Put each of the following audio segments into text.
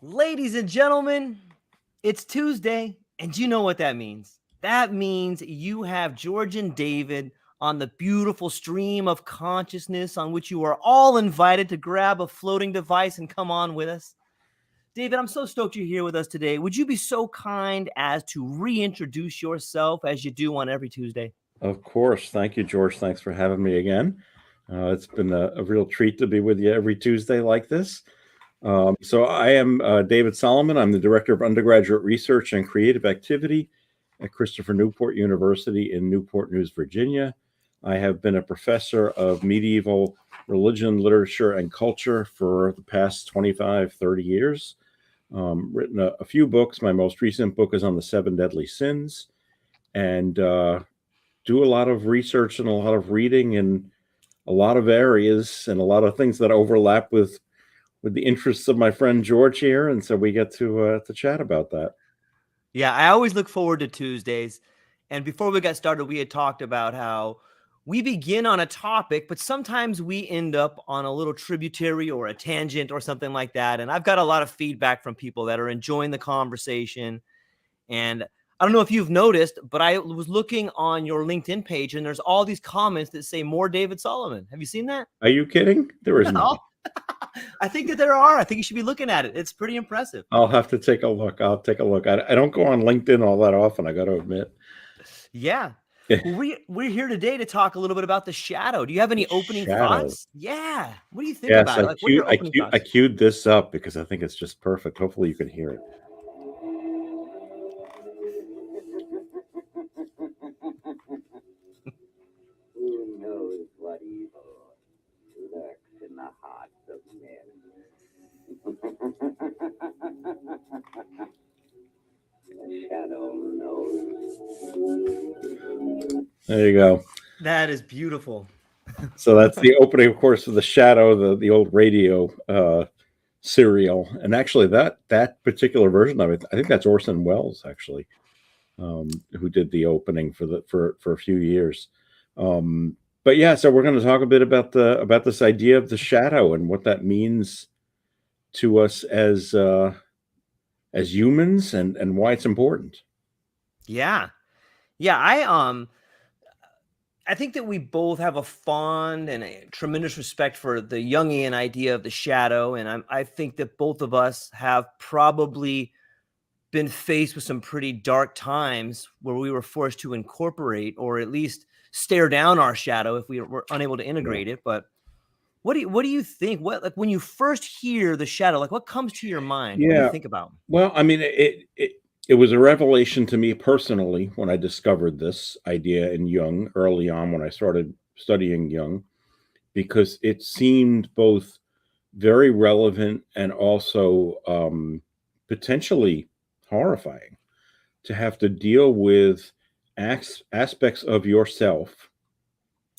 Ladies and gentlemen, it's Tuesday, and you know what that means. That means you have George and David on the beautiful stream of consciousness on which you are all invited to grab a floating device and come on with us. David, I'm so stoked you're here with us today. Would you be so kind as to reintroduce yourself as you do on every Tuesday? Of course. Thank you, George. Thanks for having me again. It's been a real treat to be with you every Tuesday like this. So I am David Solomon. I'm the Director of Undergraduate Research and Creative Activity at Christopher Newport University in Newport News, Virginia. I have been a professor of medieval religion, literature, and culture for the past 25, 30 years. Written a few books. My most recent book is on the 7 Deadly Sins. And do a lot of research and a lot of reading in a lot of areas and a lot of things that overlap with the interests of my friend George here, and so we get to chat about that. Yeah, I always look forward to Tuesdays. And before we got started, we had talked about how we begin on a topic, but sometimes we end up on a little tributary or a tangent or something like that. And I've got a lot of feedback from people that are enjoying the conversation. And I don't know if you've noticed, but I was looking on your LinkedIn page and there's all these comments that say more David Solomon. Have you seen that? Are you kidding? There is No. not. I think that there are. I think you should be looking at it. It's pretty impressive. I'll have to take a look. I'll take a look. I don't go on LinkedIn all that often, I got to admit. Yeah. Well, we're here today to talk a little bit about the shadow. Do you have any opening thoughts? Yeah. What do you think Yes, about it? Like, what are your I opening thoughts? queued this up because I think it's just perfect. Hopefully you can hear it. Who knows what evil lurks in the hearts of men? The shadow knows. There you go. That is beautiful. So that's the opening, of course, of The Shadow, the old radio serial. And actually, that particular version of it, I think that's Orson Welles actually, who did the opening for a few years. But yeah, so we're going to talk a bit about this idea of the shadow and what that means to us as humans and why it's important. Yeah. Yeah, I think that we both have a fond and a tremendous respect for the Jungian idea of the shadow, and I think that both of us have probably been faced with some pretty dark times where we were forced to incorporate or at least stare down our shadow if we were unable to integrate it. But what do you think? What, like, when you first hear the shadow, like, what comes to your mind? What do you think about? Well, I mean, it was a revelation to me personally when I discovered this idea in Jung early on when I started studying Jung, because it seemed both very relevant and also potentially horrifying to have to deal with aspects of yourself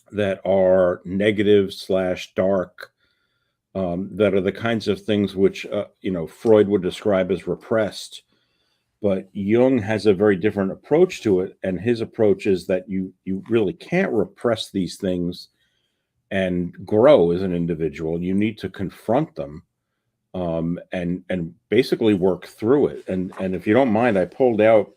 that are negative / dark, that are the kinds of things which Freud would describe as repressed. But Jung has a very different approach to it, and his approach is that you really can't repress these things and grow as an individual. You need to confront them, and basically work through it. And if you don't mind, I pulled out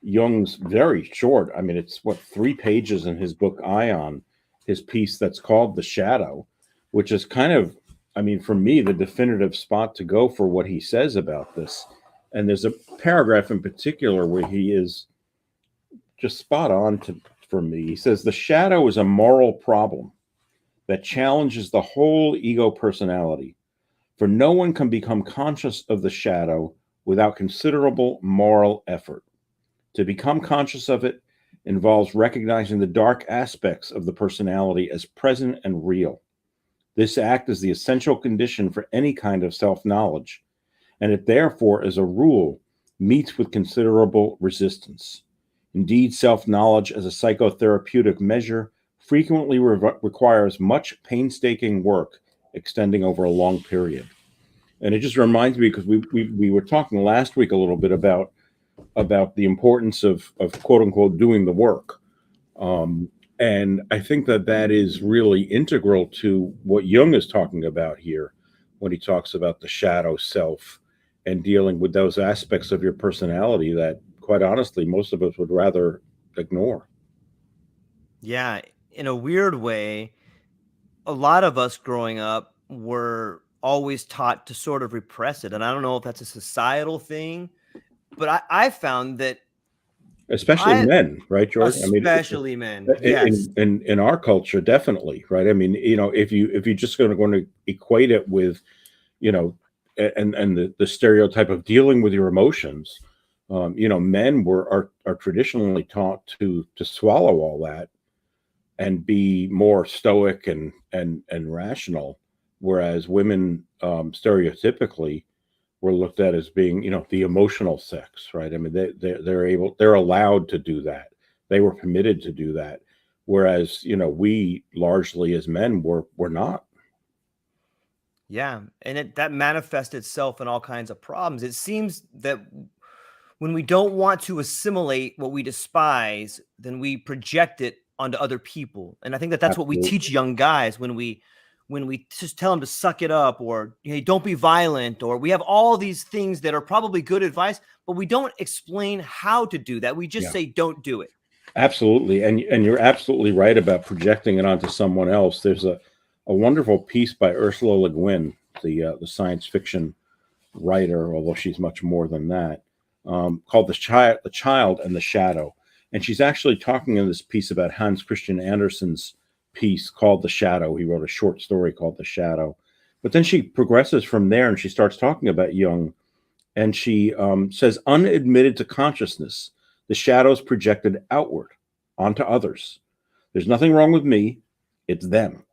Jung's very short. I mean, it's 3 pages in his book Ion, his piece that's called The Shadow, which is kind of, I mean, for me, the definitive spot to go for what he says about this. And there's a paragraph in particular where he is just spot on for me. He says, the shadow is a moral problem that challenges the whole ego personality, for no one can become conscious of the shadow without considerable moral effort. To become conscious of it involves recognizing the dark aspects of the personality as present and real. This act is the essential condition for any kind of self-knowledge, and it therefore, as a rule, meets with considerable resistance. Indeed, self-knowledge as a psychotherapeutic measure frequently requires much painstaking work extending over a long period. And it just reminds me, because we were talking last week a little bit about the importance of quote unquote doing the work. And I think that is really integral to what Jung is talking about here when he talks about the shadow self and dealing with those aspects of your personality that, quite honestly, most of us would rather ignore. Yeah, in a weird way, a lot of us growing up were always taught to sort of repress it. And I don't know if that's a societal thing, but I found that Especially I, men, right, George? I mean, especially men, yes, in our culture, definitely, right? I mean, if you're just going to equate it with, you know, and the stereotype of dealing with your emotions, men are traditionally taught to swallow all that and be more stoic and rational, whereas women, stereotypically, were looked at as being, the emotional sex, right? I mean, they're allowed to do that. They were permitted to do that, whereas we largely as men were not. yeah, and that manifests itself in all kinds of problems. It seems that when we don't want to assimilate what we despise, then we project it onto other people. And I think that that's what we Absolutely. teach young guys when we just tell them to suck it up, or hey, don't be violent, or we have all these things that are probably good advice, but we don't explain how to do that. We just Yeah. say don't do it. Absolutely, and you're absolutely right about projecting it onto someone else. There's a wonderful piece by Ursula Le Guin, the science fiction writer, although she's much more than that, called the Child and the Shadow, and she's actually talking in this piece about Hans Christian Andersen's piece called The Shadow. He wrote a short story called The Shadow, but then she progresses from there and she starts talking about Jung, and she says, unadmitted to consciousness, the shadows projected outward onto others. There's nothing wrong with me. It's them.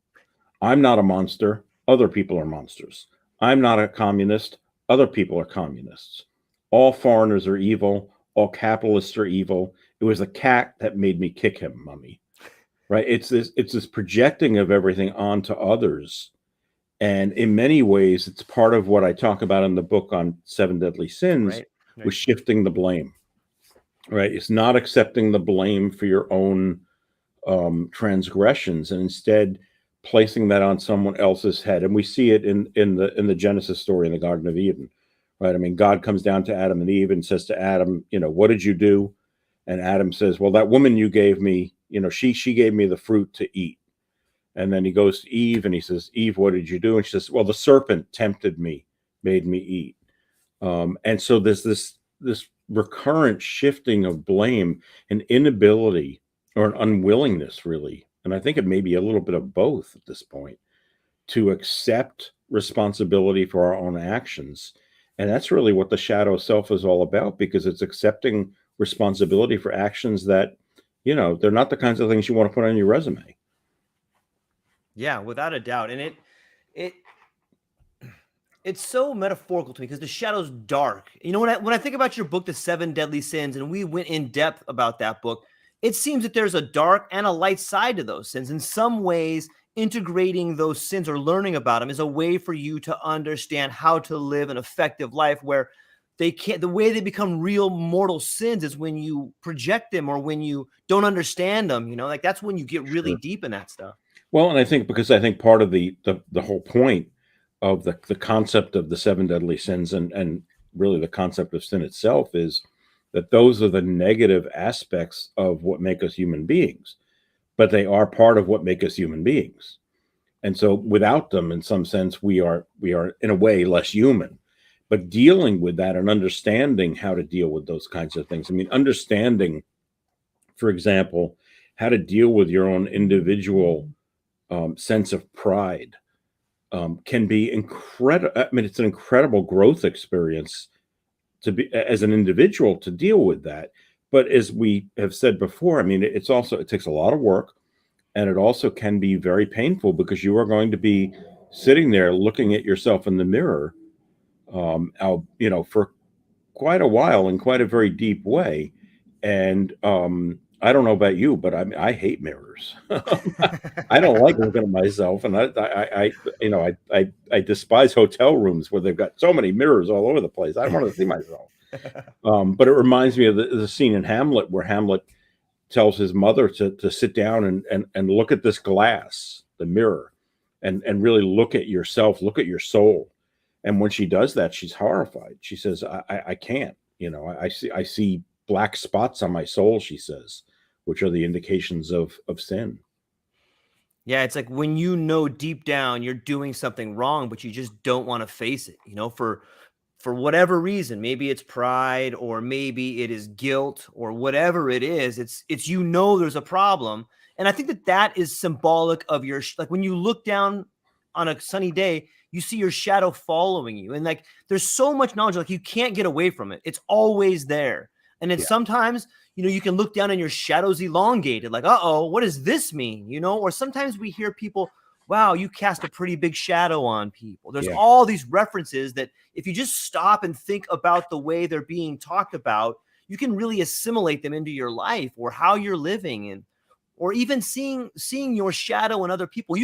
I'm not a monster. Other people are monsters. I'm not a communist. Other people are communists. All foreigners are evil. All capitalists are evil. It was the cat that made me kick him, mummy. Right? It's this projecting of everything onto others. And in many ways, it's part of what I talk about in the book on Seven Deadly Sins, Right. with shifting the blame. Right? It's not accepting the blame for your own transgressions, and instead placing that on someone else's head. And we see it in the Genesis story in the Garden of Eden. Right? I mean, God comes down to Adam and Eve and says to Adam, what did you do? And Adam says, well, that woman you gave me, she gave me the fruit to eat. And then he goes to Eve and he says, Eve, what did you do? And she says, well, the serpent tempted me, made me eat. And so there's this recurrent shifting of blame, an inability or an unwillingness, really. And I think it may be a little bit of both at this point, to accept responsibility for our own actions. And that's really what the shadow self is all about, because it's accepting responsibility for actions that, they're not the kinds of things you want to put on your resume. Yeah, without a doubt. And it's so metaphorical to me because the shadow's dark. When I think about your book, The Seven Deadly Sins, and we went in depth about that book, it seems that there's a dark and a light side to those sins. In some ways, integrating those sins or learning about them is a way for you to understand how to live an effective life, where the way they become real mortal sins is when you project them or when you don't understand them, like that's when you get really Sure. deep in that stuff. Well, and I think part of the whole point of the concept of the seven deadly sins, and really the concept of sin itself, is that those are the negative aspects of what make us human beings, but they are part of what make us human beings. And so without them, in some sense, we are in a way less human. But dealing with that and understanding how to deal with those kinds of things. I mean, understanding, for example, how to deal with your own individual sense of pride can be incredible. I mean, it's an incredible growth experience to be as an individual to deal with that. But as we have said before, I mean, it takes a lot of work, and it also can be very painful, because you are going to be sitting there looking at yourself in the mirror, for quite a while in quite a very deep way. And I don't know about you, but I hate mirrors. I don't like looking at myself, and I despise hotel rooms where they've got so many mirrors all over the place. I don't want to see myself. But it reminds me of the scene in Hamlet where Hamlet tells his mother to sit down and look at this glass, the mirror, and really look at yourself, look at your soul. And when she does that, she's horrified. She says, I can't, I see black spots on my soul, she says, which are the indications of sin. Yeah, it's like when you know deep down you're doing something wrong, but you just don't want to face it, for whatever reason. Maybe it's pride, or maybe it is guilt, or whatever it is. It's there's a problem. And I think that is symbolic of your like when you look down on a sunny day, you see your shadow following you. And like there's so much knowledge, like you can't get away from it. It's always there. And then sometimes, you can look down and your shadow's elongated, like, uh-oh, what does this mean? Or sometimes we hear people, wow, you cast a pretty big shadow on people. There's all these references that if you just stop and think about the way they're being talked about, you can really assimilate them into your life or how you're living, and or even seeing your shadow in other people.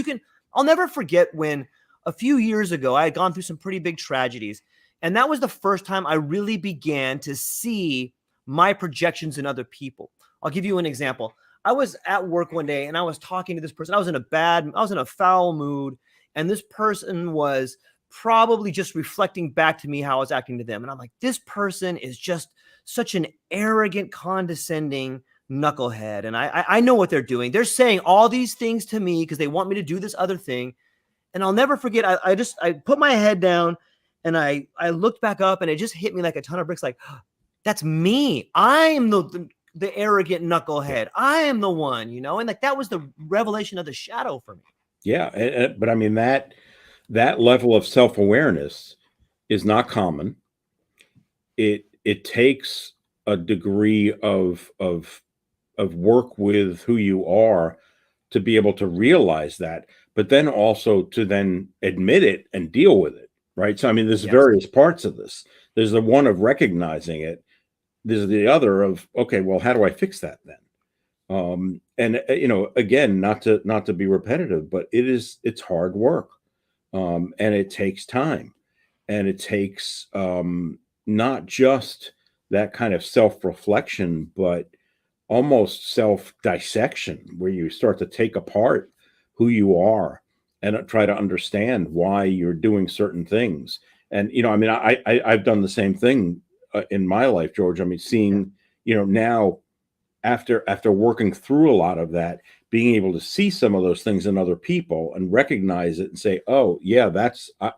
I'll never forget when a few years ago, I had gone through some pretty big tragedies. And that was the first time I really began to see my projections in other people. I'll give you an example. I was at work one day and I was talking to this person. I was in a foul mood. And this person was probably just reflecting back to me how I was acting to them. And I'm like, this person is just such an arrogant, condescending knucklehead. And I know what they're doing. They're saying all these things to me because they want me to do this other thing. And I'll never forget. I put my head down and I looked back up and it just hit me like a ton of bricks. Like, that's me. I am the arrogant knucklehead. I am the one, and like that was the revelation of the shadow for me. Yeah. But I mean, that level of self-awareness is not common. It takes a degree of work with who you are to be able to realize that, but then also to then admit it and deal with it. Right. So, I mean, there's various parts of this. There's the one of recognizing it. There's the other of, okay, well, how do I fix that then? And again, not to be repetitive, but it's hard work. And it takes time, and it takes not just that kind of self-reflection, but almost self-dissection, where you start to take apart who you are and try to understand why you're doing certain things. And, I mean, I've done the same thing in my life, George. I mean, seeing, now after working through a lot of that, being able to see some of those things in other people and recognize it and say, oh yeah,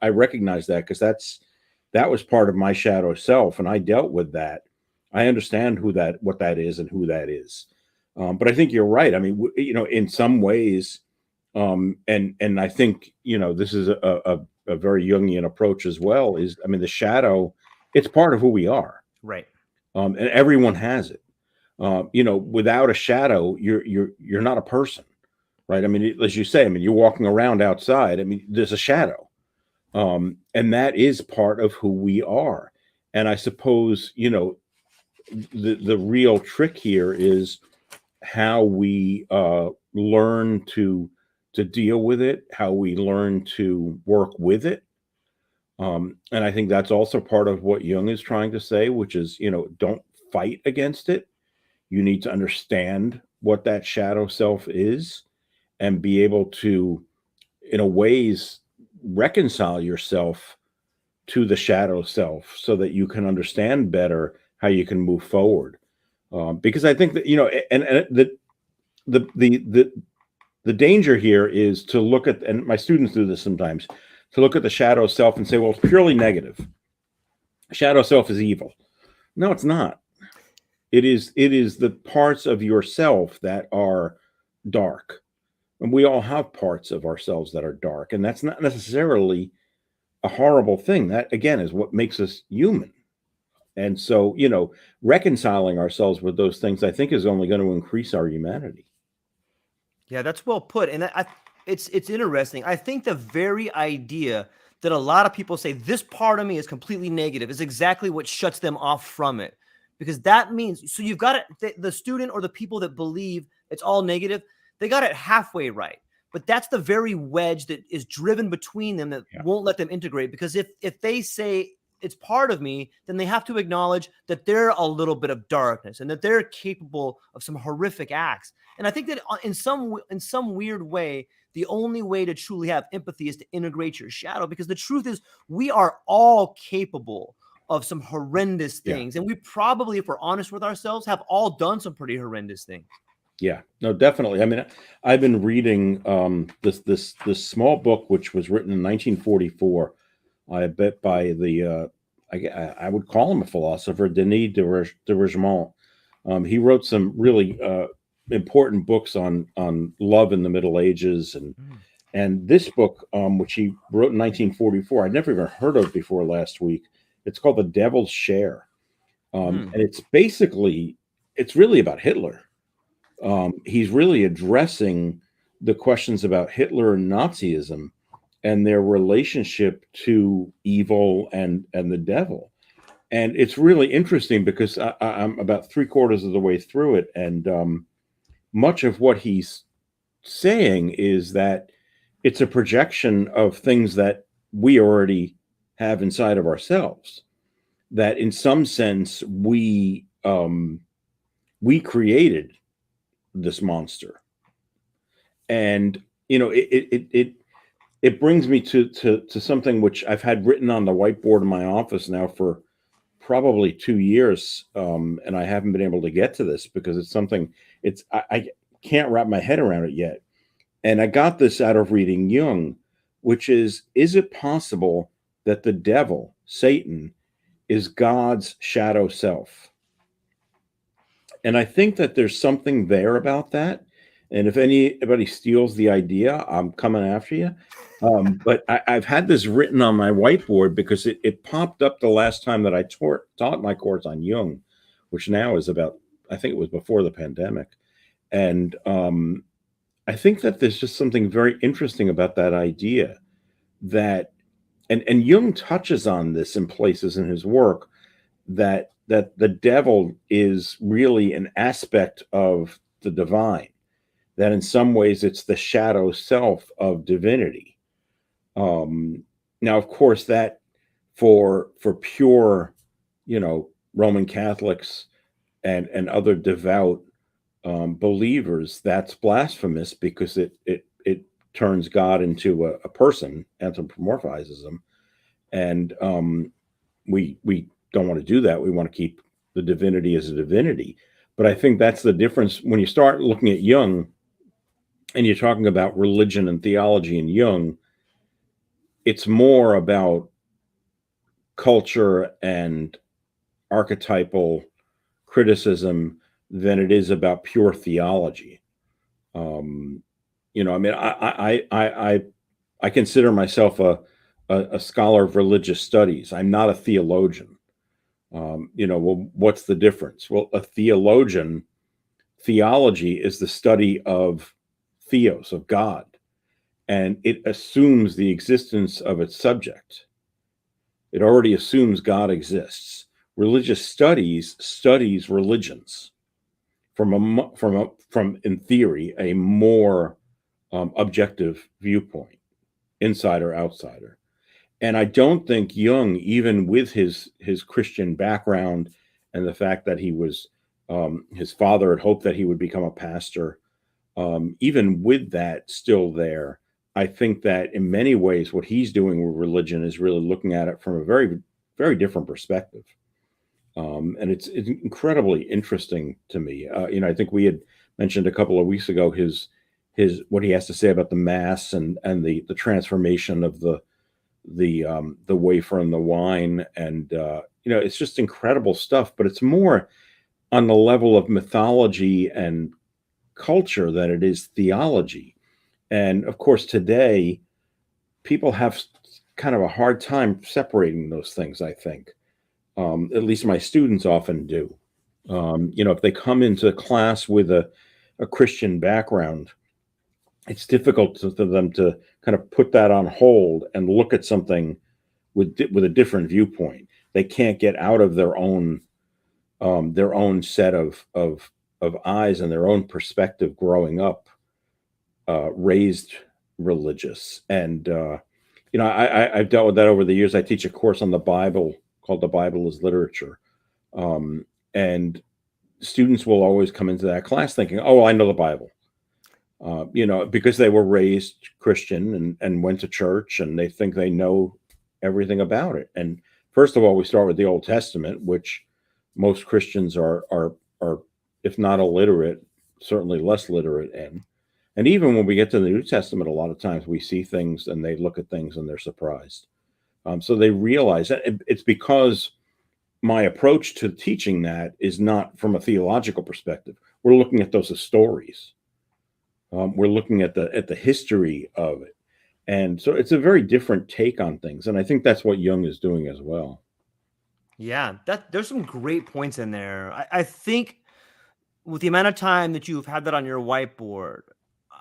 I recognize that because that was part of my shadow self. And I dealt with that. I understand what that is and who that is. But I think you're right. I mean, in some ways, and I think, this is a very Jungian approach as well, is, I mean, the shadow, it's part of who we are. Right. And everyone has it. Without a shadow, you're not a person, right? I mean, as you say, I mean, you're walking around outside. I mean, there's a shadow. And that is part of who we are. And I suppose, the real trick here is how we learn to deal with it, how we learn to work with it. And I think that's also part of what Jung is trying to say, which is, don't fight against it. You need to understand what that shadow self is and be able to, in a ways, reconcile yourself to the shadow self so that you can understand better how you can move forward. Because I think that, and the danger here is to look at, and my students do this sometimes, to look at the shadow self and say, well, it's purely negative. Shadow self is evil. No, it's not. It is the parts of yourself that are dark. And we all have parts of ourselves that are dark. And that's not necessarily a horrible thing. That, again, is what makes us human. And so, reconciling ourselves with those things, I think, is only going to increase our humanity. Yeah, that's well put. And it's interesting. I think the very idea that a lot of people say this part of me is completely negative is exactly what shuts them off from it. Because that means, so you've got it, the student or the people that believe it's all negative, they got it halfway right. But that's the very wedge that is driven between them that won't let them integrate. Because if they say it's part of me, then they have to acknowledge that they're a little bit of darkness and that they're capable of some horrific acts. And I think that in some weird way, the only way to truly have empathy is to integrate your shadow, because the truth is we are all capable of some horrendous Yeah. things. And we probably, if we're honest with ourselves, have all done some pretty horrendous things. Yeah, no, definitely. I mean, I've been reading this small book which was written in 1944. I bet by the I would call him a philosopher, Denis de Rougemont. He wrote some really important books on love in the Middle Ages, and this book, which he wrote in 1944, I'd never even heard of before last week. It's called The Devil's Share, and it's really about Hitler. He's really addressing the questions about Hitler and Nazism and their relationship to evil and the devil. And it's really interesting because I'm about 3/4 of the way through it. And much of what he's saying is that it's a projection of things that we already have inside of ourselves, that in some sense we created this monster. And it brings me to something which I've had written on the whiteboard in my office now for probably 2 years, and I haven't been able to get to this because it's something I can't wrap my head around it yet. And I got this out of reading Jung, which is it possible that the devil, Satan, is God's shadow self? And I think that there's something there about that. And if anybody steals the idea, I'm coming after you. But I've had this written on my whiteboard because it popped up the last time that I taught my course on Jung, which now is about, I think it was before the pandemic. And I think that there's just something very interesting about that idea that, and Jung touches on this in places in his work, that the devil is really an aspect of the divine, that in some ways it's the shadow self of divinity. Now, of course, that for pure, Roman Catholics and other devout believers, that's blasphemous because it turns God into a person, anthropomorphizes him, and we don't want to do that. We want to keep the divinity as a divinity. But I think that's the difference when you start looking at Jung and you're talking about religion and theology in Jung. It's more about culture and archetypal criticism than it is about pure theology. I mean, I consider myself a scholar of religious studies. I'm not a theologian. Well, what's the difference? Well, theology is the study of theos, of God, and it assumes the existence of its subject. It already assumes God exists. Religious studies religions from in theory a more objective viewpoint, insider outsider. And I don't think Jung, even with his Christian background and the fact that he was his father had hoped that he would become a pastor, even with that still there, I think that in many ways what he's doing with religion is really looking at it from a very, very different perspective. And it's incredibly interesting to me. I think we had mentioned a couple of weeks ago his what he has to say about the Mass and the transformation of the wafer and the wine, and it's just incredible stuff. But it's more on the level of mythology and culture than it is theology. And of course, today people have kind of a hard time separating those things. I think, at least my students often do. If they come into class with a Christian background, it's difficult for them to kind of put that on hold and look at something with a different viewpoint. They can't get out of their own set of eyes and their own perspective growing up, raised religious. And I've dealt with that over the years. I teach a course on the Bible called The Bible as Literature, and students will always come into that class thinking, "Oh, I know the Bible." because they were raised Christian and went to church, and they think they know everything about it. And first of all, we start with the Old Testament, which most Christians are if not illiterate, certainly less literate in. And even when we get to the New Testament, a lot of times we see things and they look at things and they're surprised. So they realize that it's because my approach to teaching that is not from a theological perspective. We're looking at those as stories. We're looking at the history of it. And so it's a very different take on things. And I think that's what Jung is doing as well. Yeah, there's some great points in there. I think with the amount of time that you've had that on your whiteboard,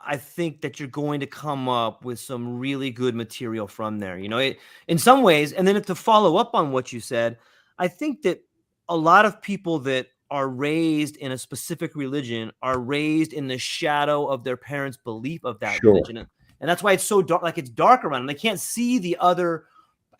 I think that you're going to come up with some really good material from there. In some ways, and then to follow up on what you said, I think that a lot of people that are raised in a specific religion are raised in the shadow of their parents' belief of that Sure. religion. And that's why it's so dark, like it's dark around them. They can't see the other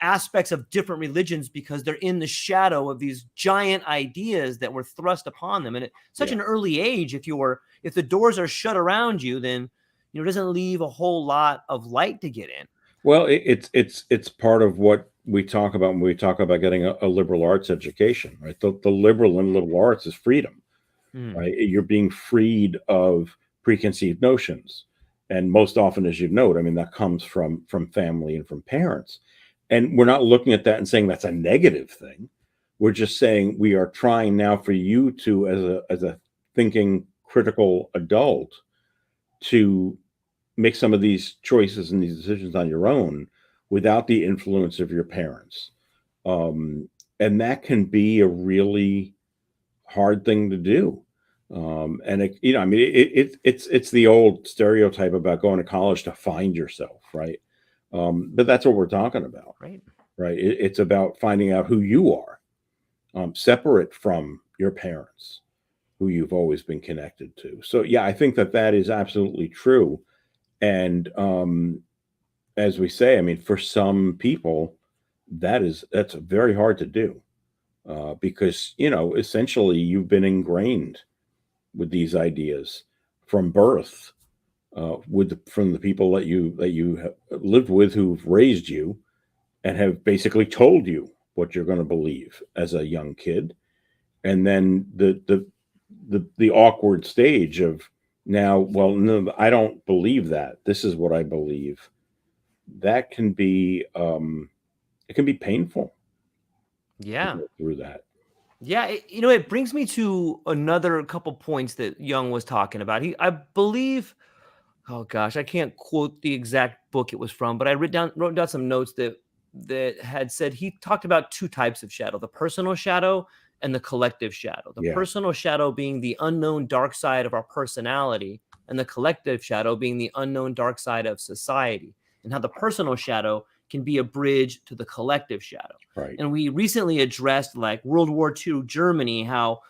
aspects of different religions because they're in the shadow of these giant ideas that were thrust upon them. And at such an early age, if the doors are shut around you, then it doesn't leave a whole lot of light to get in. Well, it's part of what we talk about when we talk about getting a liberal arts education, right? The liberal in liberal arts is freedom, right? You're being freed of preconceived notions. And most often, as you note, I mean, that comes from family and from parents. And we're not looking at that and saying that's a negative thing. We're just saying we are trying now for you to, as a thinking, critical adult, to make some of these choices and these decisions on your own without the influence of your parents. And that can be a really hard thing to do. And it's the old stereotype about going to college to find yourself, right? But that's what we're talking about, right? It's about finding out who you are, separate from your parents, who you've always been connected to. So, yeah, I think that is absolutely true. And as we say, I mean, for some people, that's very hard to do because, essentially you've been ingrained with these ideas from birth. From the people that you have lived with, who've raised you and have basically told you what you're going to believe as a young kid, and then the awkward stage of now, well, no, I don't believe that. This is what I believe. That can be it can be painful. Yeah, to go through that. Yeah, it brings me to another couple points that Jung was talking about. I believe. Oh gosh, I can't quote the exact book it was from, but I wrote down some notes that had said he talked about two types of shadow: the personal shadow and the collective shadow. The personal shadow being the unknown dark side of our personality, and the collective shadow being the unknown dark side of society, and how the personal shadow can be a bridge to the collective shadow. Right. And we recently addressed like World War II Germany, how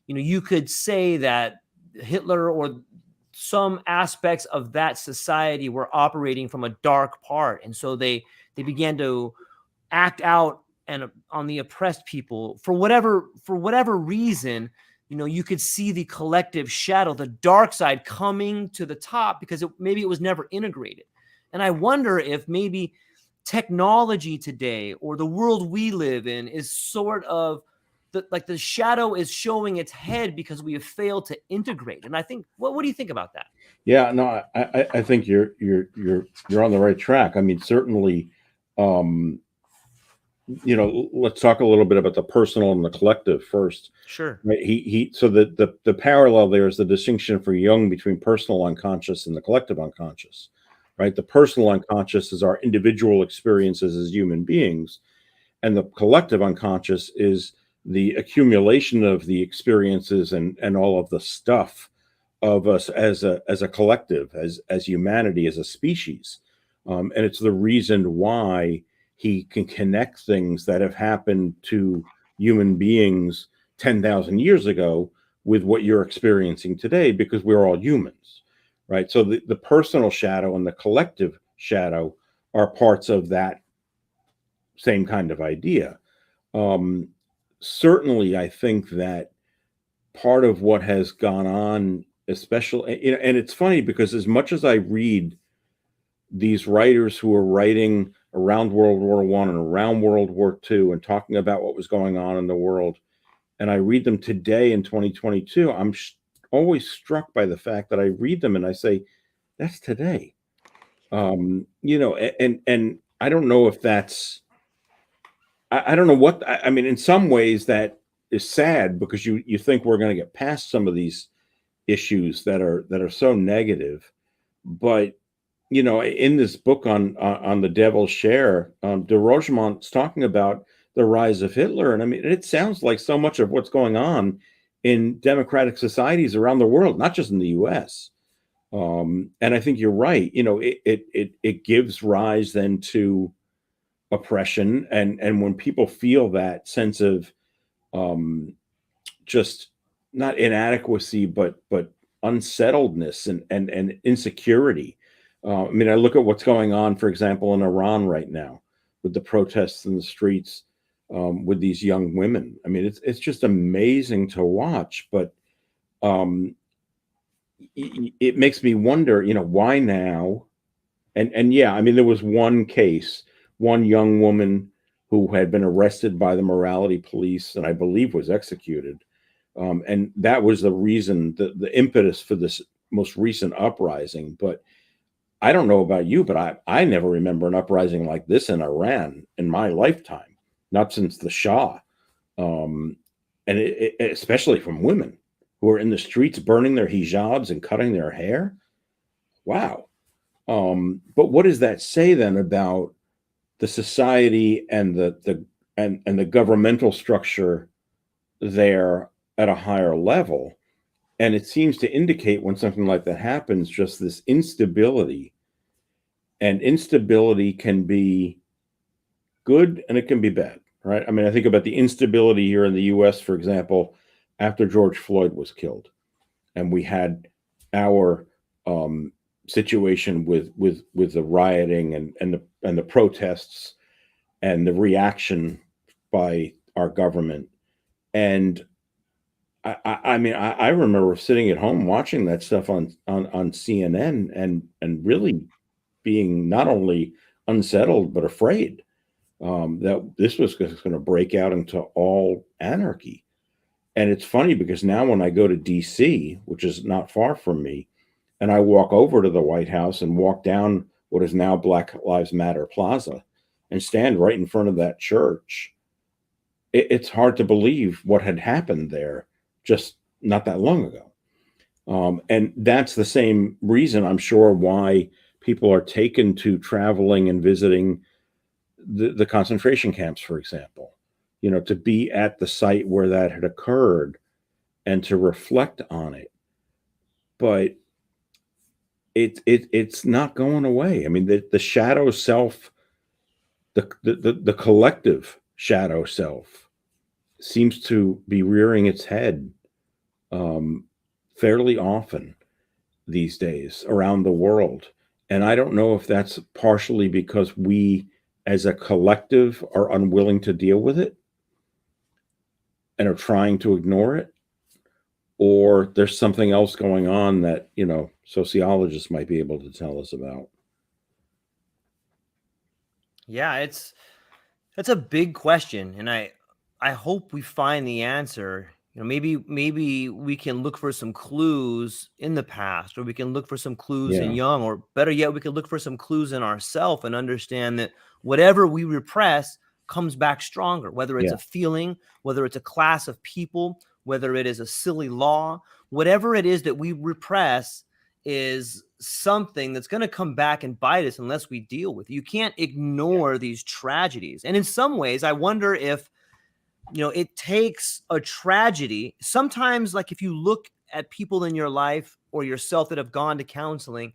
you could say that Hitler or some aspects of that society were operating from a dark part, and so they began to act out and on the oppressed people for whatever reason. You could see the collective shadow, the dark side, coming to the top because maybe it was never integrated. And I wonder if maybe technology today or the world we live in is sort of the shadow is showing its head because we have failed to integrate. And I think, what do you think about that? Yeah, no, I think you're on the right track. I mean, certainly, let's talk a little bit about the personal and the collective first. Sure. Right. So the parallel there is the distinction for Jung between personal unconscious and the collective unconscious. Right. The personal unconscious is our individual experiences as human beings, and the collective unconscious is the accumulation of the experiences and all of the stuff of us as a collective, as humanity, as a species. And it's the reason why he can connect things that have happened to human beings 10,000 years ago with what you're experiencing today, because we're all humans, right? So the personal shadow and the collective shadow are parts of that same kind of idea. Certainly, I think that part of what has gone on especially, and it's funny because as much as I read these writers who are writing around World War I and around World War II and talking about what was going on in the world, and I read them today in 2022, I'm always struck by the fact that I read them and I say, that's today. And I don't know if that's, I don't know what, I mean, in some ways that is sad because you think we're going to get past some of these issues that are so negative. But in this book on the Devil's Share, de Rogemont's talking about the rise of Hitler, and I mean, it sounds like so much of what's going on in democratic societies around the world, not just in the U.S. And I think you're right. It gives rise then to oppression, and when people feel that sense of just not inadequacy, but unsettledness and insecurity. I mean, I look at what's going on, for example, in Iran right now with the protests in the streets with these young women. I mean, it's just amazing to watch, but it makes me wonder, why now? And yeah, I mean, there was one case, one young woman who had been arrested by the morality police and I believe was executed. And that was the reason, the impetus for this most recent uprising. But I don't know about you, but I never remember an uprising like this in Iran in my lifetime, not since the Shah. And especially from women who are in the streets burning their hijabs and cutting their hair. Wow. But what does that say then about the society and the governmental structure there at a higher level? And it seems to indicate when something like that happens, just this instability. And instability can be good and it can be bad, right? I mean, I think about the instability here in the US, for example, after George Floyd was killed, and we had our situation with the rioting and the protests and the reaction by our government. And I mean, I remember sitting at home watching that stuff on CNN and really being not only unsettled but afraid that this was going to break out into all anarchy. And it's funny because now when I go to DC, which is not far from me, and I walk over to the White House and walk down what is now Black Lives Matter Plaza and stand right in front of that church, it's hard to believe what had happened there just not that long ago. And that's the same reason, I'm sure, why people are taken to traveling and visiting the concentration camps, for example, to be at the site where that had occurred and to reflect on it. But it's not going away. I mean, the shadow self, the collective shadow self seems to be rearing its head fairly often these days around the world. And I don't know if that's partially because we as a collective are unwilling to deal with it and are trying to ignore it, or there's something else going on that, sociologists might be able to tell us about. Yeah, that's a big question, and I hope we find the answer. Maybe we can look for some clues in the past, or we can look for some clues in Jung, or better yet, we could look for some clues in ourselves and understand that whatever we repress comes back stronger, whether it's a feeling, whether it's a class of people, whether it is a silly law, whatever it is that we repress is something that's going to come back and bite us unless we deal with it. You can't ignore these tragedies. And in some ways, I wonder if, it takes a tragedy. Sometimes, like if you look at people in your life or yourself that have gone to counseling,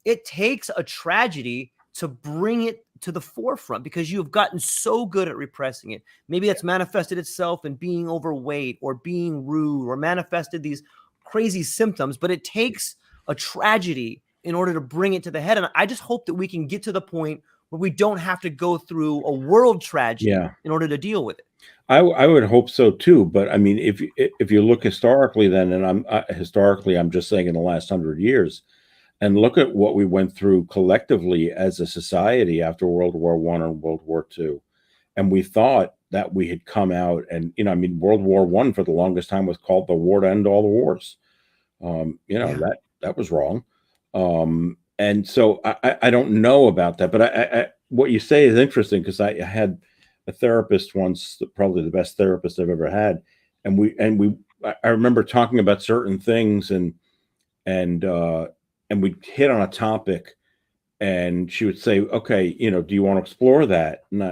it takes a tragedy to bring it to the forefront because you have gotten so good at repressing it. Maybe that's manifested itself in being overweight or being rude or manifested these crazy symptoms, but it takes a tragedy in order to bring it to the head. And I just hope that we can get to the point where we don't have to go through a world tragedy in order to deal with it. I would hope so too. But I mean, if you look historically, then, and historically, I'm just saying in the last 100 years, and look at what we went through collectively as a society after World War I and World War II, and we thought that we had come out, and I mean, World War I for the longest time was called the war to end all the wars. Yeah. That was wrong. And so I don't know about that, but I what you say is interesting, because I had a therapist once, probably the best therapist I've ever had, and I remember talking about certain things, and we hit on a topic, and she would say, "Okay, do you want to explore that?" And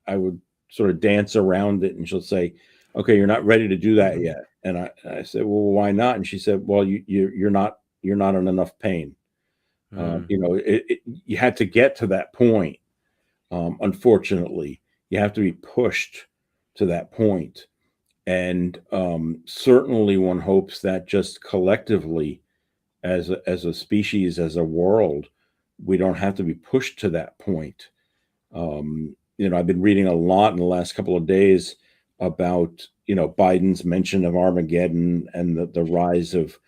I would sort of dance around it, and she'll say, "Okay, you're not ready to do that Mhm. yet." And I said, "Well, why not?" And she said, "Well, you're not in enough pain. Mm. You had to get to that point. Unfortunately, you have to be pushed to that point." And certainly, one hopes that just collectively, as a species, as a world, we don't have to be pushed to that point. I've been reading a lot in the last couple of days about Biden's mention of Armageddon, and the rise of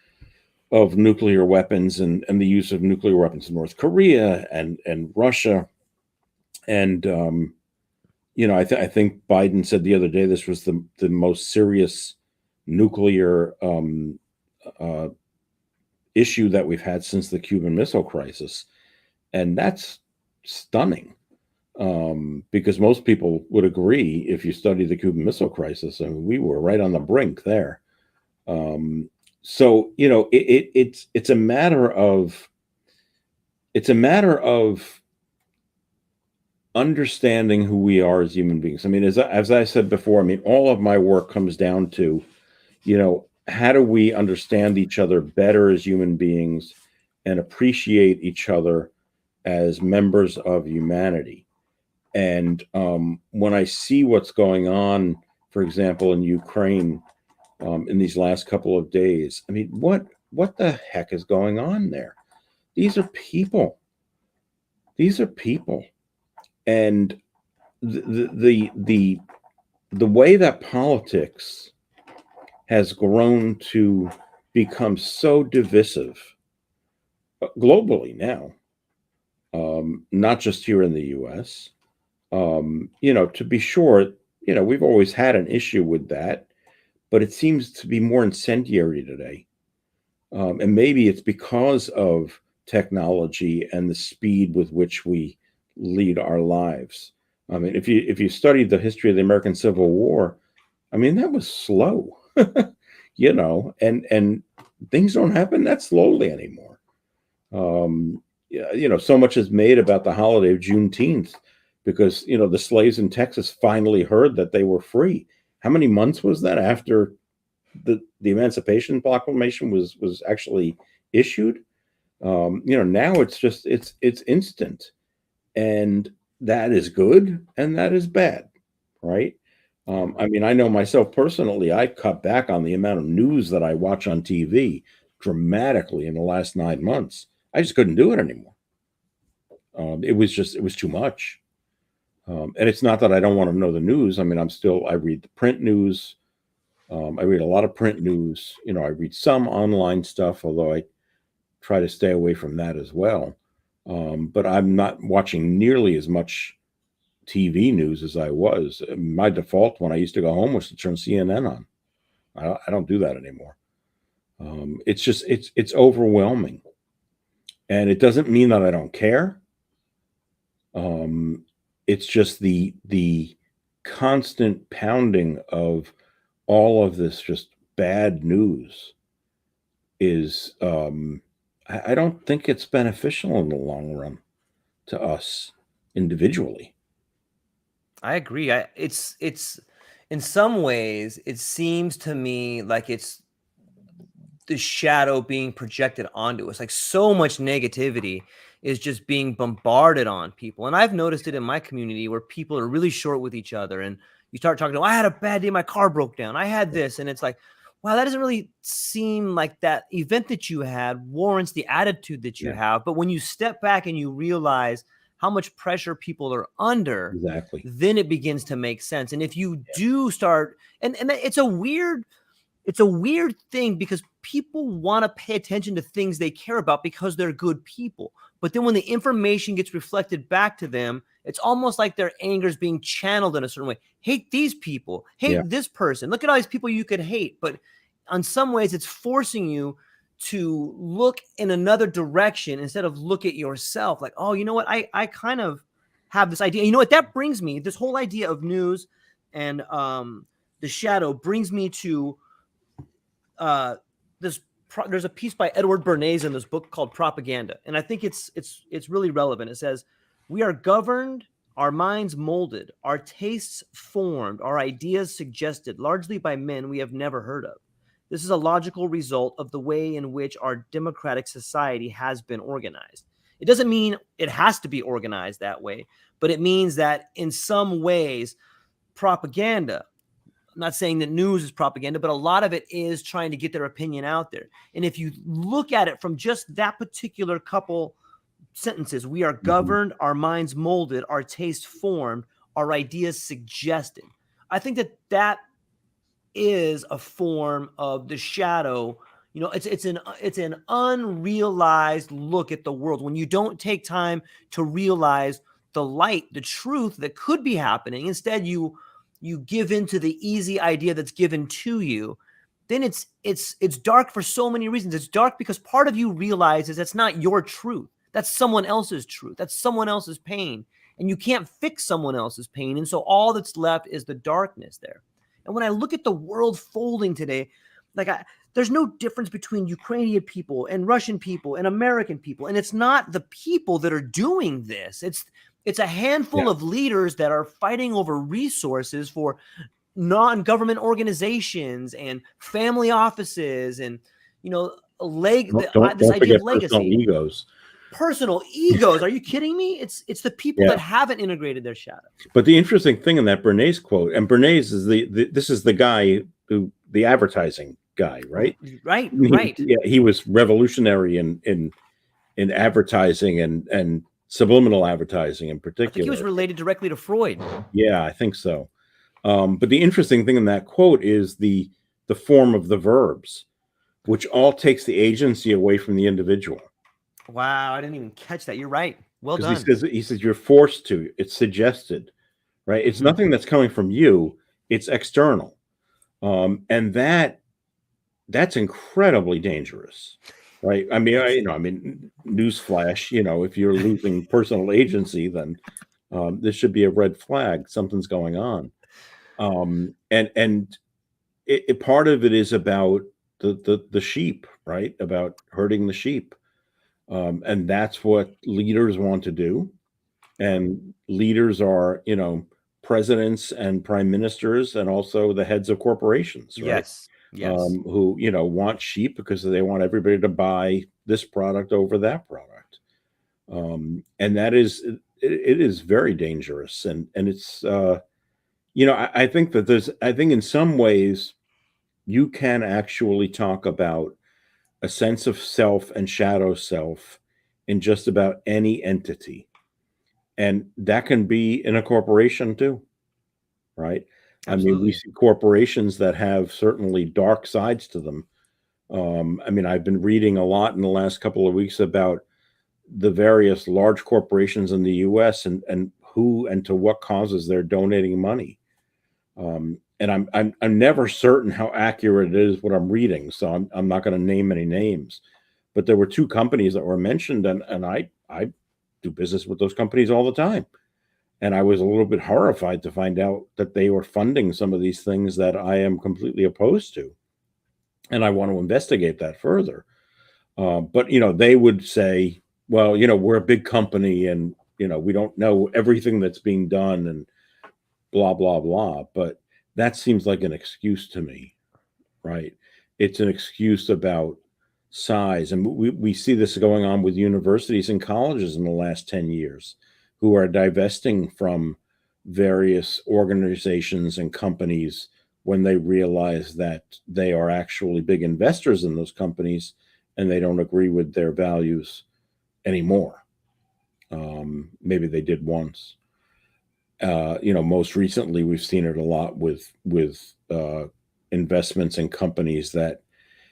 nuclear weapons, and the use of nuclear weapons in North Korea and Russia. And I think Biden said the other day this was the most serious nuclear uh, issue that we've had since the Cuban Missile Crisis, and that's stunning. Because most people would agree, if you study the Cuban Missile Crisis, I mean, we were right on the brink there. Um, so it's a matter of understanding who we are as human beings. I mean, as I said before, I mean, all of my work comes down to, how do we understand each other better as human beings, and appreciate each other as members of humanity. And when I see what's going on, for example, in Ukraine, in these last couple of days, I mean, what the heck is going on there? These are people. These are people, and the way that politics has grown to become so divisive globally now, not just here in the U.S. To be sure, we've always had an issue with that, but it seems to be more incendiary today. And maybe it's because of technology and the speed with which we lead our lives. I mean, if you studied the history of the American Civil War, I mean, that was slow, and things don't happen that slowly anymore. Yeah, so much is made about the holiday of Juneteenth, because the slaves in Texas finally heard that they were free. How many months was that after the Emancipation Proclamation was actually issued? Now it's instant, and that is good and that is bad, right? I mean, I know myself personally, I cut back on the amount of news that I watch on TV dramatically in the last 9 months. I just couldn't do it anymore. It was too much. And it's not that I don't want to know the news. I mean, I read the print news. I read a lot of print news. I read some online stuff, although I try to stay away from that as well. But I'm not watching nearly as much TV news as I was. My default when I used to go home was to turn CNN on. I don't do that anymore. It's overwhelming, and it doesn't mean that I don't care. It's just the constant pounding of all of this just bad news is I don't think it's beneficial in the long run to us individually. I agree. It's in some ways it seems to me like it's the shadow being projected onto us. Like, so much negativity is just being bombarded on people. And I've noticed it in my community where people are really short with each other. And you start talking to, I had a bad day, my car broke down. I had this. And it's like, wow, that doesn't really seem like that event that you had warrants the attitude that you Yeah. have. But when you step back and you realize how much pressure people are under, Exactly. then it begins to make sense. And if you do start, and it's a weird thing, because people want to pay attention to things they care about because they're good people. But then when the information gets reflected back to them, it's almost like their anger is being channeled in a certain way. Hate these people, hate this person. Look at all these people you could hate. But in some ways, it's forcing you to look in another direction instead of look at yourself. Like, oh, you know what? I kind of have this idea. You know what? That brings me, this whole idea of news and the shadow brings me to there's a piece by Edward Bernays in this book called Propaganda. And I think it's really relevant. It says, we are governed, our minds molded, our tastes formed, our ideas suggested, largely by men we have never heard of. This is a logical result of the way in which our democratic society has been organized. It doesn't mean it has to be organized that way, but it means that in some ways, propaganda, I'm not saying that news is propaganda, but a lot of it is trying to get their opinion out there. And if you look at it from just that particular couple sentences, we are governed, our minds molded, our taste formed, our ideas suggested. I think that is a form of the shadow. You know, it's an unrealized look at the world when you don't take time to realize the light, the truth that could be happening. Instead, you give into the easy idea that's given to you. Then it's dark for so many reasons. It's dark because part of you realizes that's not your truth. That's someone else's truth. That's someone else's pain. And you can't fix someone else's pain. And so all that's left is the darkness there. And when I look at the world folding today, there's no difference between Ukrainian people and Russian people and American people. And it's not the people that are doing this. It's a handful of leaders that are fighting over resources for non-government organizations and family offices and, Don't this idea of forget legacy. personal egos. Personal egos. Are you kidding me? It's the people that haven't integrated their shadow. But the interesting thing in that Bernays quote, and Bernays is this is the guy who, the advertising guy, right? Right. He was revolutionary in advertising and subliminal advertising in particular. I think he was related directly to Freud. Yeah, I think so. But the interesting thing in that quote is the form of the verbs, which all takes the agency away from the individual. Wow, I didn't even catch that. You're right. Well done. He says you're forced to. It's suggested, right? It's nothing that's coming from you. It's external, and that's incredibly dangerous, right? I mean, newsflash. If you're losing personal agency, then this should be a red flag. Something's going on, and part of it is about the sheep, right? About herding the sheep. And that's what leaders want to do. And leaders are, presidents and prime ministers and also the heads of corporations, right? Yes. Who, want sheep because they want everybody to buy this product over that product. And that is, it is very dangerous. And it's, I think in some ways you can actually talk about a sense of self and shadow self in just about any entity. And that can be in a corporation too, right? Absolutely. I mean, we see corporations that have certainly dark sides to them. I've been reading a lot in the last couple of weeks about the various large corporations in the US and who and to what causes they're donating money. And I'm never certain how accurate it is what I'm reading, so I'm not going to name any names. But there were two companies that were mentioned, and I do business with those companies all the time. And I was a little bit horrified to find out that they were funding some of these things that I am completely opposed to. And I want to investigate that further. But they would say, well, we're a big company and, we don't know everything that's being done and blah, blah, blah. But that seems like an excuse to me, right? It's an excuse about size. And we see this going on with universities and colleges in the last 10 years who are divesting from various organizations and companies when they realize that they are actually big investors in those companies and they don't agree with their values anymore. Maybe they did once. Most recently we've seen it a lot with investments in companies that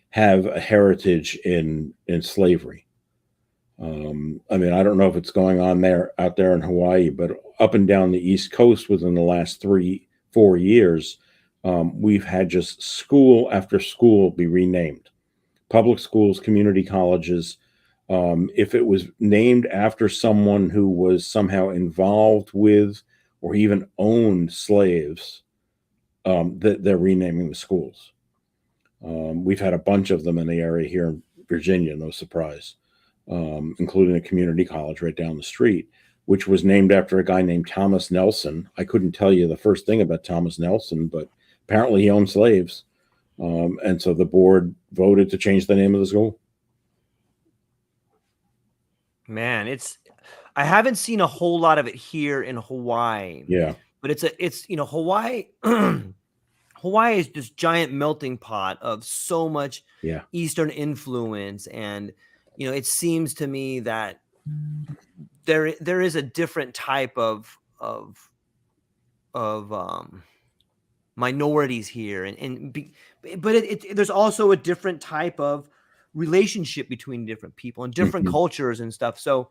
have a heritage in slavery. I don't know if it's going on out there in Hawaii, but up and down the East Coast within the last 3-4 years, we've had just school after school be renamed. Public schools, community colleges. If it was named after someone who was somehow involved with or even owned slaves, that they're renaming the schools. We've had a bunch of them in the area here in Virginia, no surprise, including a community college right down the street, which was named after a guy named Thomas Nelson. I couldn't tell you the first thing about Thomas Nelson, but apparently he owned slaves. And so the board voted to change the name of the school. Man, I haven't seen a whole lot of it here in Hawaii. Yeah. But it's Hawaii Hawaii is this giant melting pot of so much Eastern influence, and it seems to me that there is a different type of minorities here, but there's also a different type of relationship between different people and different cultures and stuff. So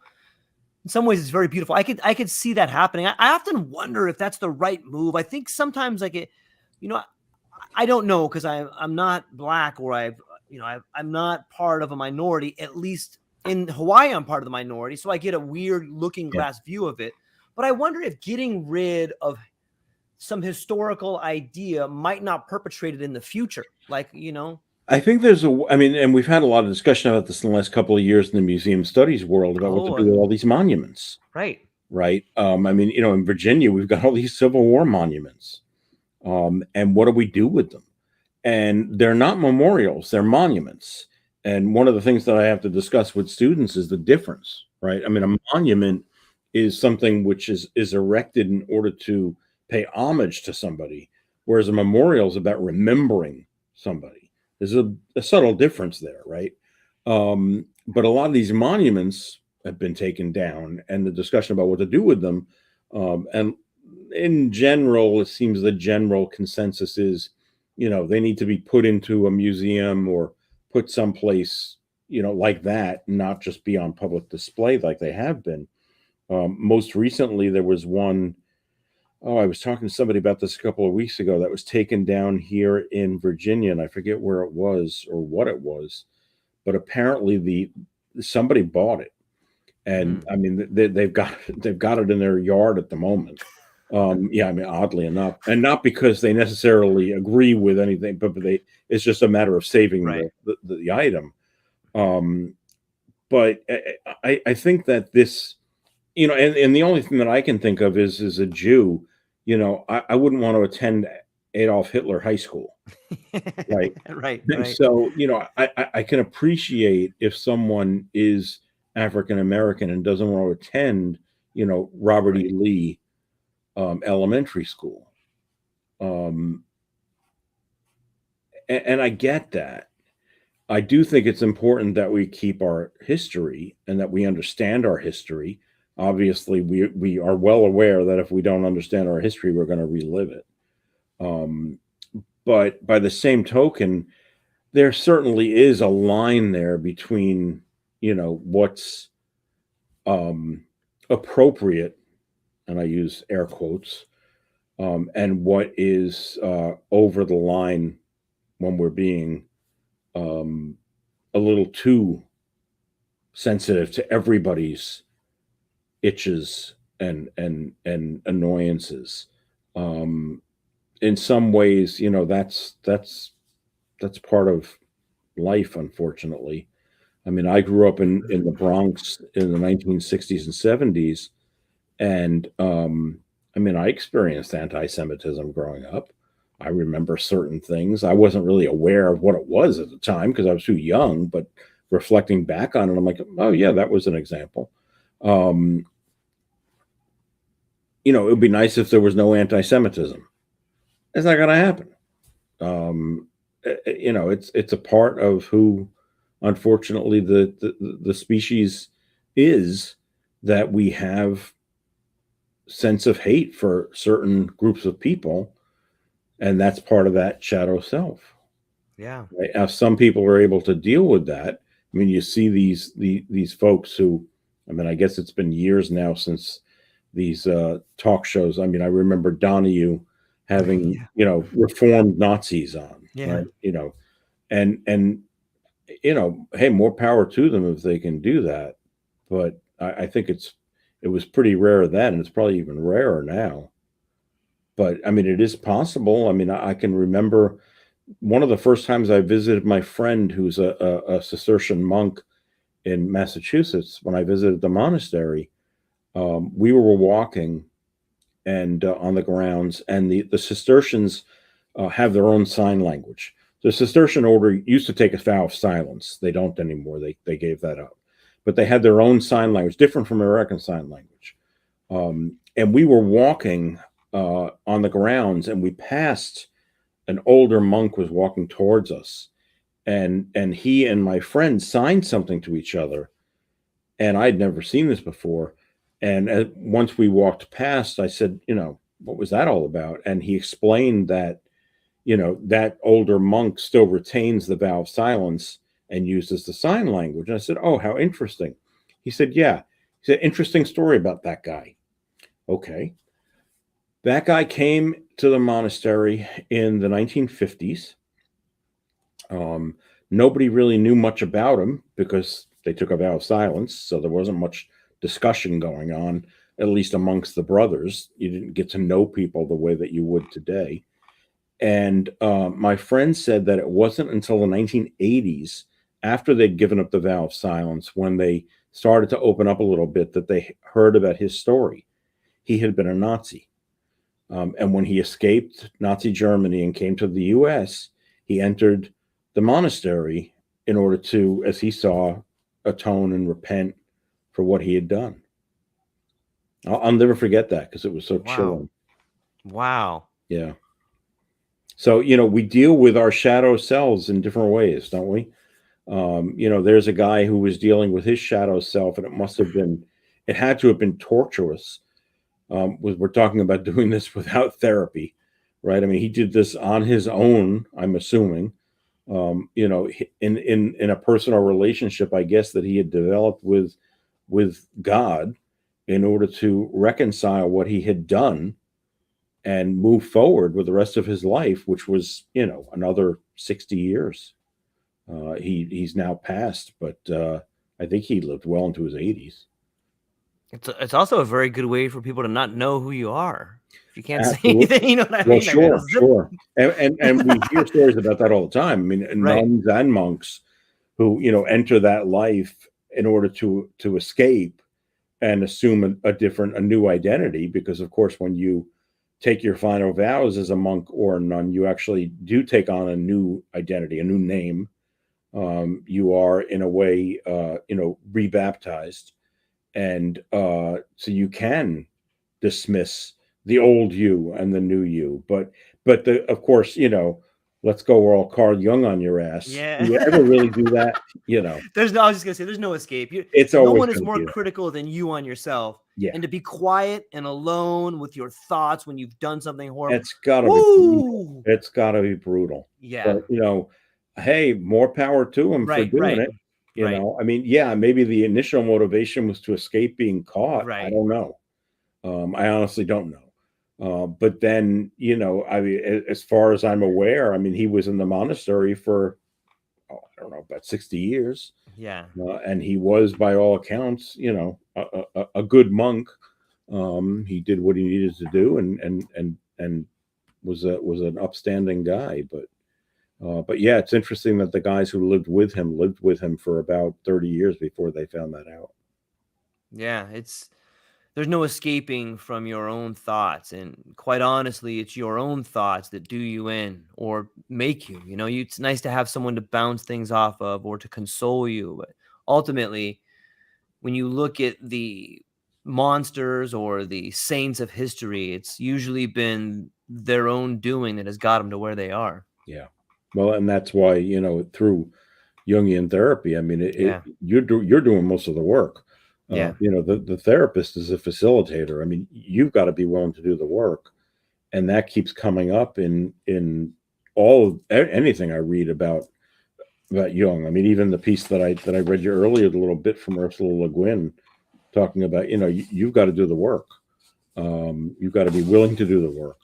in some ways it's very beautiful. I could see that happening. I often wonder if that's the right move. I think sometimes I don't know, because I'm not black, or I'm not part of a minority. At least in Hawaii, I'm part of the minority, so I get a weird looking glass view of it. But I wonder if getting rid of some historical idea might not perpetrate it in the future. I think there's and we've had a lot of discussion about this in the last couple of years in the museum studies world about what to do with all these monuments. Right. In Virginia, we've got all these Civil War monuments. And what do we do with them? And they're not memorials, they're monuments. And one of the things that I have to discuss with students is the difference, right? A monument is something which is erected in order to pay homage to somebody, whereas a memorial is about remembering somebody. There's a subtle difference there, right? But a lot of these monuments have been taken down, and the discussion about what to do with them, and in general, it seems the general consensus is, they need to be put into a museum or put someplace, like that, not just be on public display like they have been. Most recently, there was one, I was talking to somebody about this a couple of weeks ago, that was taken down here in Virginia, and I forget where it was or what it was, but apparently somebody bought it. And they've got it in their yard at the moment. Oddly enough, and not because they necessarily agree with anything, but it's just a matter of saving the item. But I think that this, and the only thing that I can think of is, as a Jew, I wouldn't want to attend Adolf Hitler High School. Right. Right. So, I can appreciate if someone is African American and doesn't want to attend, Robert E. Lee elementary school. And I get that. I do think it's important that we keep our history and that we understand our history. Obviously, we are well aware that if we don't understand our history, we're going to relive it. But by the same token, there certainly is a line there between, what's appropriate, and I use air quotes, and what is over the line when we're being a little too sensitive to everybody's itches and annoyances. In some ways, that's part of life, unfortunately. I grew up in the Bronx in the 1960s and 70s. And I experienced anti-Semitism growing up. I remember certain things. I wasn't really aware of what it was at the time because I was too young, but reflecting back on it, I'm like, oh yeah, that was an example. It would be nice if there was no anti-Semitism. It's not going to happen. It's a part of who, unfortunately, the species is. that we have sense of hate for certain groups of people, and that's part of that shadow self. Yeah. Right? Now, some people are able to deal with that. I mean, you see these folks who, I mean, I guess it's been years now since these talk shows. I mean, I remember Donahue having, Yeah. reformed Nazis on, Yeah. right? And hey, more power to them if they can do that. But I think it was pretty rare then, and it's probably even rarer now. But I mean, it is possible. I mean, I can remember one of the first times I visited my friend who's a Cistercian monk in Massachusetts. When I visited the monastery, we were walking and on the grounds, and the Cistercians have their own sign language. The Cistercian order used to take a vow of silence. They don't anymore. They gave that up. But they had their own sign language, different from American Sign Language. And we were walking on the grounds, and we passed an older monk was walking towards us, and he and my friend signed something to each other, and I'd never seen this before. And once we walked past, I said, what was that all about? And he explained that, that older monk still retains the vow of silence and uses the sign language. And I said, oh, how interesting. He said, yeah. He said, interesting story about that guy. Okay. That guy came to the monastery in the 1950s. Nobody really knew much about him because they took a vow of silence. So there wasn't much discussion going on, at least amongst the brothers. You didn't get to know people the way that you would today. And my friend said that it wasn't until the 1980s, after they'd given up the vow of silence, when they started to open up a little bit, that they heard about his story. He had been a Nazi. And when he escaped Nazi Germany and came to the US, he entered the monastery in order to, as he saw, atone and repent for what he had done. I'll never forget that because it was so chilling. Wow. Yeah. So, we deal with our shadow selves in different ways, don't we? There's a guy who was dealing with his shadow self, and it had to have been torturous. We're talking about doing this without therapy, right? I mean, he did this on his own, I'm assuming, in a personal relationship, I guess, that he had developed with God in order to reconcile what he had done and move forward with the rest of his life, which was, another 60 years. He's now passed, but I think he lived well into his 80s. It's also a very good way for people to not know who you are. If you can't Absolutely. say anything, you know what I Well, mean? sure. And we hear stories about that all the time. I mean, Right. nuns and monks who, enter that life in order to escape and assume a new identity, because of course, when you take your final vows as a monk or a nun, you actually do take on a new identity, a new name. You are in a way, rebaptized. And so you can dismiss the old you and the new you. But of course, let's go, we're all Carl Jung on your ass. Yeah. Do you ever really do that? I was just gonna say, there's no escape. It's no always one is gonna more be that. critical than you on yourself. Yeah. And to be quiet and alone with your thoughts when you've done something horrible. It's gotta be brutal. It's gotta be brutal. Yeah. But hey, more power to him for doing it. I mean, yeah, maybe the initial motivation was to escape being caught. Right. I don't know. I honestly don't know. But then, I mean, as far as I'm aware, I mean, he was in the monastery for, I don't know, about 60 years. Yeah. And he was, by all accounts, a good monk. He did what he needed to do and was an upstanding guy. But yeah, it's interesting that the guys who lived with him for about 30 years before they found that out. Yeah, there's no escaping from your own thoughts, and quite honestly, it's your own thoughts that do you in or make you. It's nice to have someone to bounce things off of or to console you, but ultimately, when you look at the monsters or the saints of history, it's usually been their own doing that has got them to where they are. Yeah. Well, and that's why, through Jungian therapy, I mean, you're doing most of the work. Yeah. The therapist is a facilitator. I mean, you've got to be willing to do the work, and that keeps coming up in anything I read about Jung. I mean, even the piece that I read you earlier, the little bit from Ursula Le Guin, talking about you've got to do the work. You've got to be willing to do the work.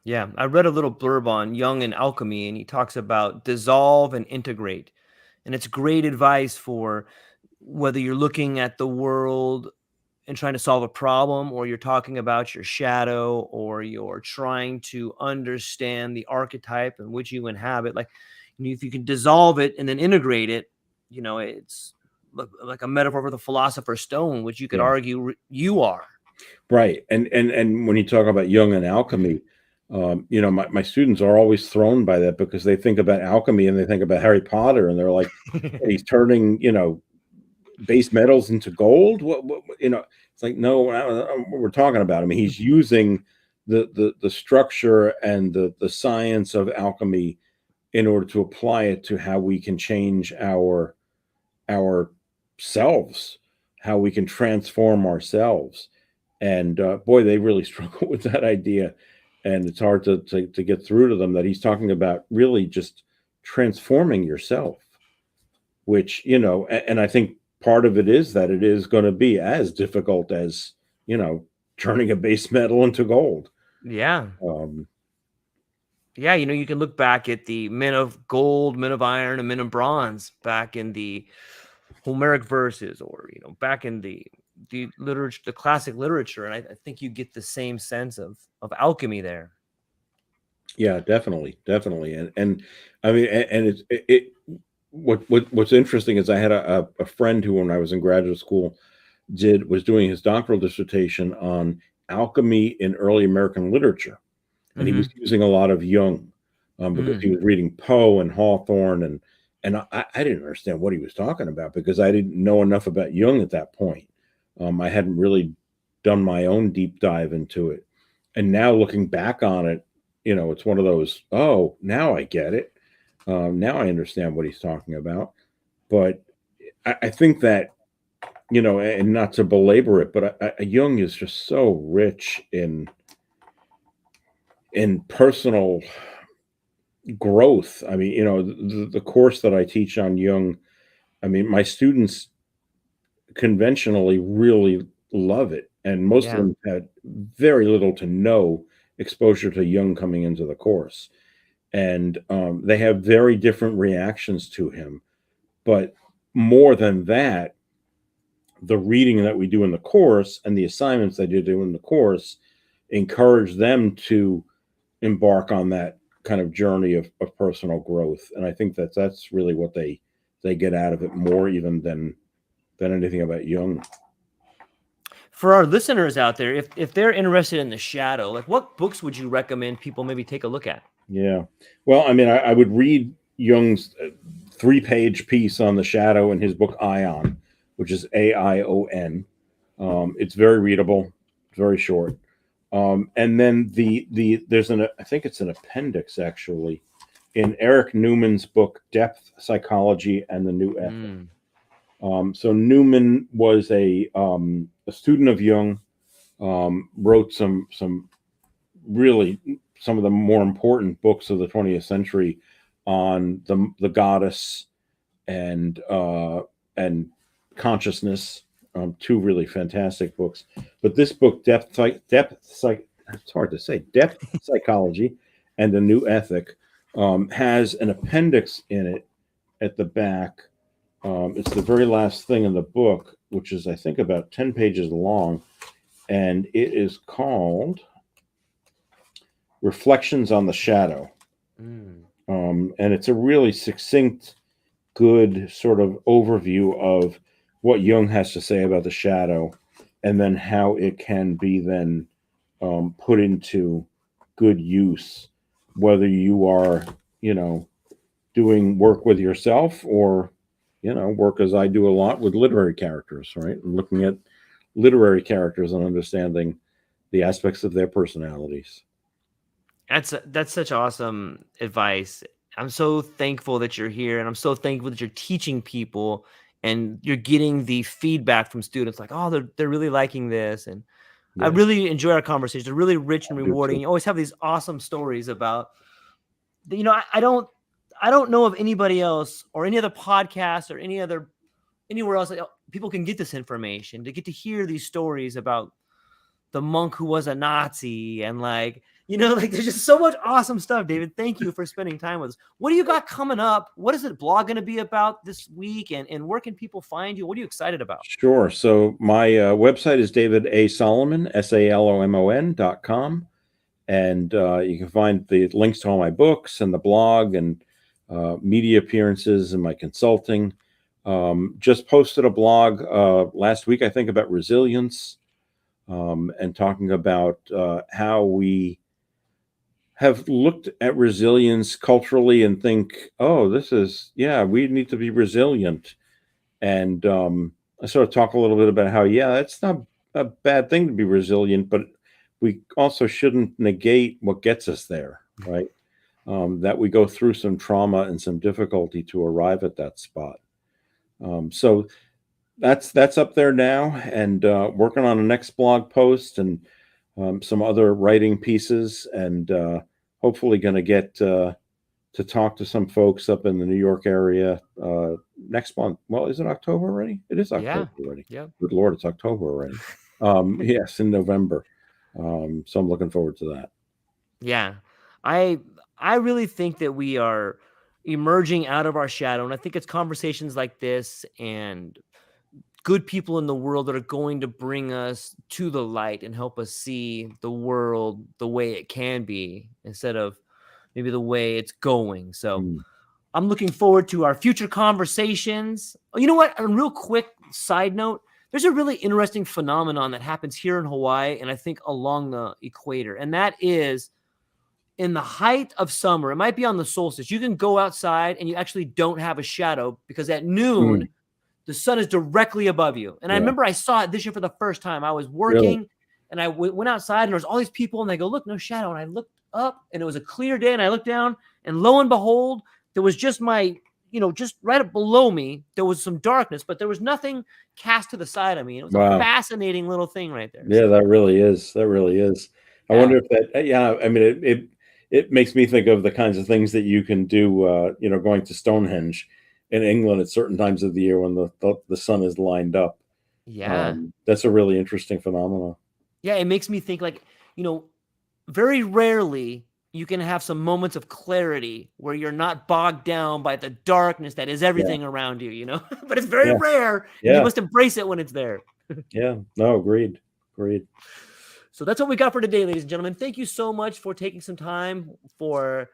Yeah, I read a little blurb on Jung and alchemy, and he talks about dissolve and integrate. And it's great advice for whether you're looking at the world and trying to solve a problem, or you're talking about your shadow, or you're trying to understand the archetype in which you inhabit. Like, if you can dissolve it and then integrate it, it's like a metaphor for the philosopher's stone, which you could Yeah. argue you are. Right. And when you talk about Jung and alchemy, my students are always thrown by that, because they think about alchemy and they think about Harry Potter, and they're like, he's turning, base metals into gold. What it's like, no, what we're talking about. I mean, he's using the structure and the science of alchemy in order to apply it to how we can change ourselves, how we can transform ourselves. And boy, they really struggle with that idea, and it's hard to get through to them that he's talking about really just transforming yourself, which and I think part of it is that it is going to be as difficult as turning a base metal into gold. Yeah. Yeah, you can look back at the men of gold, men of iron, and men of bronze back in the Homeric verses, or back in the literature, the classic literature, and I think you get the same sense of alchemy there. Yeah, definitely, and I mean, and what's interesting is I had a friend who, when I was in graduate school, was doing his doctoral dissertation on alchemy in early American literature, and he was using a lot of Jung, because he was reading Poe and Hawthorne, and I didn't understand what he was talking about, because I didn't know enough about Jung at that point. I hadn't really done my own deep dive into it, and now looking back on it, it's one of those, oh, now I get it. Now I understand what he's talking about. But I think that, and not to belabor it, but Jung is just so rich in personal growth. I mean, the course that I teach on Jung, I mean, my students conventionally really love it, and most of them had very little to no exposure to Jung coming into the course, and they have very different reactions to him. But more than that, the reading that we do in the course and the assignments that you do in the course encourage them to embark on that kind of journey of personal growth. And I think that's really what they get out of it, more even than anything about Jung. For our listeners out there, if they're interested in the shadow, like, what books would you recommend people maybe take a look at? Yeah. Well, I mean, I would read Jung's 3-page piece on the shadow in his book Aion, which is Aion. It's very readable, very short. And then there's I think it's an appendix, actually, in Eric Newman's book Depth, Psychology, and the New Ethic. So Newman was a student of Jung, wrote some really some of the more important books of the 20th century on the goddess and consciousness. 2 really fantastic books. But this book, Depth Psychology and the New Ethic, has an appendix in it at the back. It's the very last thing in the book, which is, I think, about 10 pages long, and it is called Reflections on the Shadow. And it's a really succinct, good sort of overview of what Jung has to say about the shadow, and then how it can be then put into good use, whether you are, doing work with yourself, or, work as I do a lot with literary characters, right? And looking at literary characters and understanding the aspects of their personalities. That's such awesome advice. I'm so thankful that you're here, and I'm so thankful that you're teaching people and you're getting the feedback from students like, oh, they're really liking this. And I Yes, really enjoy our conversations. They're really rich and I do rewarding. too. You always have these awesome stories about, you know, I don't know of anybody else or any other podcast or anywhere else that people can get this information, to get to hear these stories about the monk who was a Nazi and like, you know, like there's just so much awesome stuff. David, thank you for spending time with us. What do you got coming up? What is it blog going to be about this week? And where can people find you? What are you excited about? Sure. So my website is David A. Solomon, SALOMON.com. And you can find the links to all my books and the blog and media appearances and my consulting. Just posted a blog last week, I think, about resilience and talking about how we have looked at resilience culturally and think, oh, we need to be resilient. And I sort of talk a little bit about how, it's not a bad thing to be resilient, but we also shouldn't negate what gets us there, right? That we go through some trauma and some difficulty to arrive at that spot. So that's up there now, and working on a next blog post and some other writing pieces, and hopefully going to get to talk to some folks up in the New York area next month. Well, is it October already? It is October already. Yeah. Good Lord, it's October already. Yes, in November. So I'm looking forward to that. Yeah. I really think that we are emerging out of our shadow. And I think it's conversations like this and good people in the world that are going to bring us to the light and help us see the world the way it can be instead of maybe the way it's going. So I'm looking forward to our future conversations. Oh, you know what? A real quick side note, there's a really interesting phenomenon that happens here in Hawaii and I think along the equator. And that is in the height of summer, it might be on the solstice, you can go outside and you actually don't have a shadow because at noon, the sun is directly above you. And I remember I saw it this year for the first time. I was working and I went outside and there was all these people and they go, look, no shadow. And I looked up and it was a clear day and I looked down and lo and behold, there was just just right up below me, there was some darkness, but there was nothing cast to the side of me. It was a fascinating little thing right there. Yeah, that really is. That really is. I wonder if that, I mean, it makes me think of the kinds of things that you can do, going to Stonehenge in England at certain times of the year when the sun is lined up. Yeah. That's a really interesting phenomenon. Yeah, it makes me think like, very rarely you can have some moments of clarity where you're not bogged down by the darkness that is everything around you, but it's very rare. And you must embrace it when it's there. Yeah, no, agreed. So that's what we got for today, ladies and gentlemen. Thank you so much for taking some time for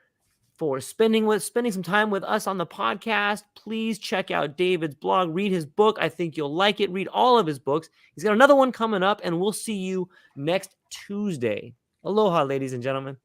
spending some time with us on the podcast. Please check out David's blog, read his book. I think you'll like it. Read all of his books. He's got another one coming up, and we'll see you next Tuesday. Aloha, ladies and gentlemen.